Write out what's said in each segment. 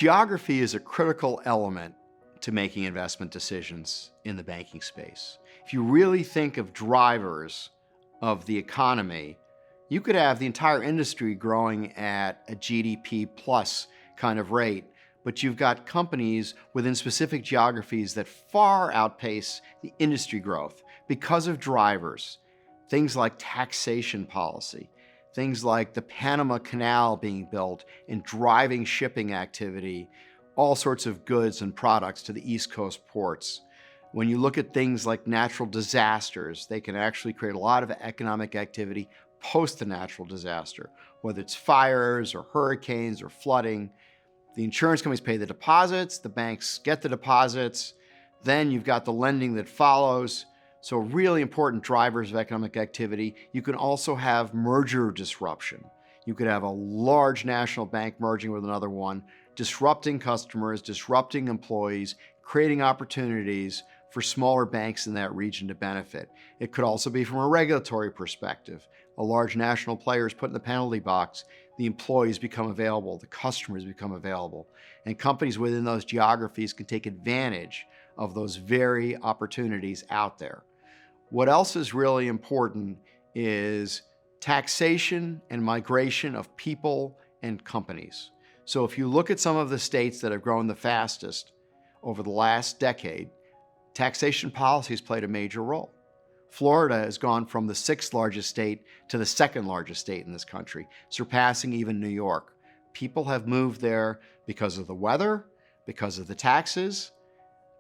Geography is a critical element to making investment decisions in the banking space. If you really think of drivers of the economy, you could have the entire industry growing at a GDP plus kind of rate, but you've got companies within specific geographies that far outpace the industry growth because of drivers. Things like taxation policy, things like the Panama Canal being built and driving shipping activity, all sorts of goods and products to the East Coast ports. When you look at things like natural disasters, they can actually create a lot of economic activity post the natural disaster, whether it's fires or hurricanes or flooding. The insurance companies pay the deposits, the banks get the deposits, then you've got the lending that follows. So really important drivers of economic activity. You can also have merger disruption. You could have a large national bank merging with another one, disrupting customers, disrupting employees, creating opportunities for smaller banks in that region to benefit. It could also be from a regulatory perspective. A large national player is put in the penalty box, the employees become available, the customers become available, and companies within those geographies can take advantage of those very opportunities out there. What else is really important is taxation and migration of people and companies. So if you look at some of the states that have grown the fastest over the last decade, taxation policy has played a major role. Florida has gone from the 6th largest state to the 2nd largest state in this country, surpassing even New York. People have moved there because of the weather, because of the taxes.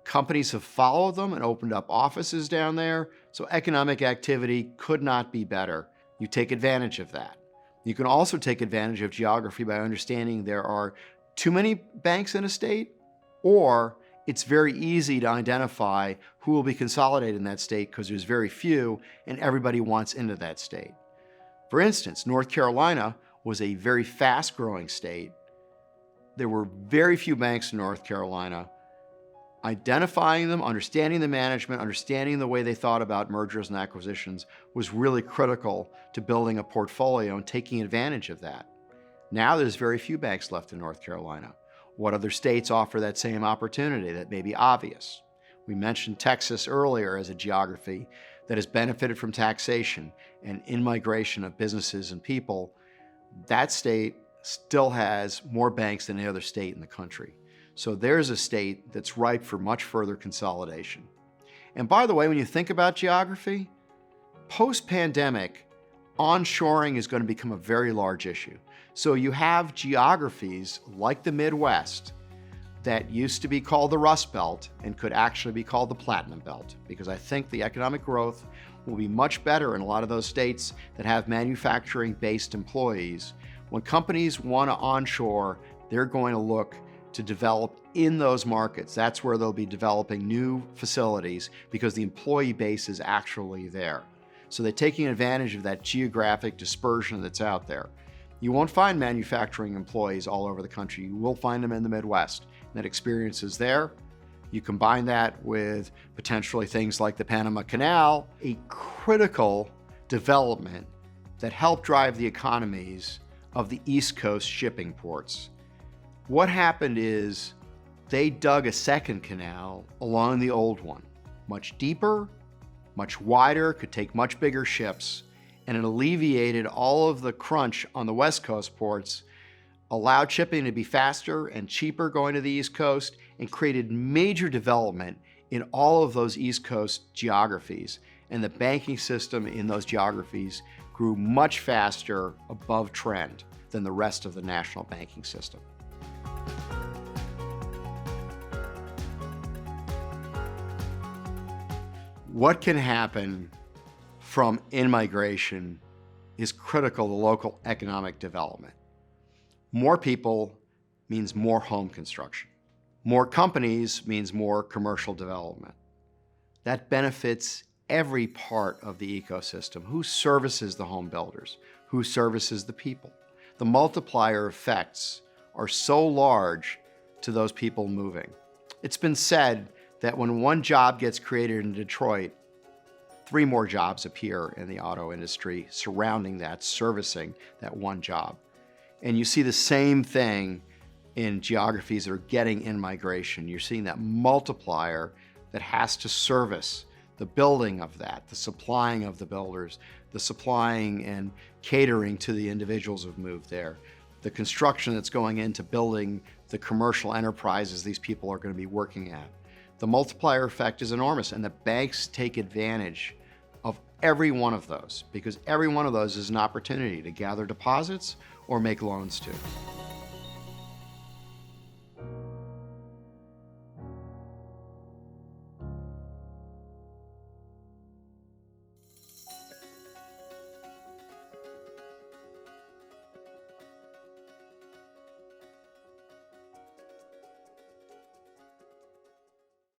Companies have followed them and opened up offices down there, so economic activity could not be better. You take advantage of that. You can also take advantage of geography by understanding there are too many banks in a state, or it's very easy to identify who will be consolidated in that state because there's very few and everybody wants into that state. For instance, North Carolina was a very fast-growing state. There were very few banks in North Carolina. Identifying them, understanding the management, understanding the way they thought about mergers and acquisitions was really critical to building a portfolio and taking advantage of that. Now there's very few banks left in North Carolina. What other states offer that same opportunity that may be obvious? We mentioned Texas earlier as a geography that has benefited from taxation and in-migration of businesses and people. That state still has more banks than any other state in the country. So there's a state that's ripe for much further consolidation. And by the way, when you think about geography, post-pandemic, onshoring is going to become a very large issue. So you have geographies like the Midwest that used to be called the Rust Belt and could actually be called the Platinum Belt, because I think the economic growth will be much better in a lot of those states that have manufacturing-based employees. When companies want to onshore, they're going to look to develop in those markets. That's where they'll be developing new facilities because the employee base is actually there. So they're taking advantage of that geographic dispersion that's out there. You won't find manufacturing employees all over the country. You will find them in the Midwest. That experience is there. You combine that with potentially things like the Panama Canal, a critical development that helped drive the economies of the East Coast shipping ports. What happened is they dug a second canal along the old one, much deeper, much wider, could take much bigger ships, and it alleviated all of the crunch on the West Coast ports, allowed shipping to be faster and cheaper going to the East Coast, and created major development in all of those East Coast geographies. And the banking system in those geographies grew much faster above trend than the rest of the national banking system. What can happen from in-migration is critical to local economic development. More people means more home construction. More companies means more commercial development. That benefits every part of the ecosystem. Who services the home builders? Who services the people? The multiplier effects are so large to those people moving. It's been said that when one job gets created in Detroit, 3 more jobs appear in the auto industry surrounding that, servicing that one job. And you see the same thing in geographies that are getting in migration. You're seeing that multiplier that has to service the building of that, the supplying of the builders, the supplying and catering to the individuals who've moved there, the construction that's going into building the commercial enterprises these people are going to be working at. The multiplier effect is enormous, and the banks take advantage of every one of those, because every one of those is an opportunity to gather deposits or make loans to.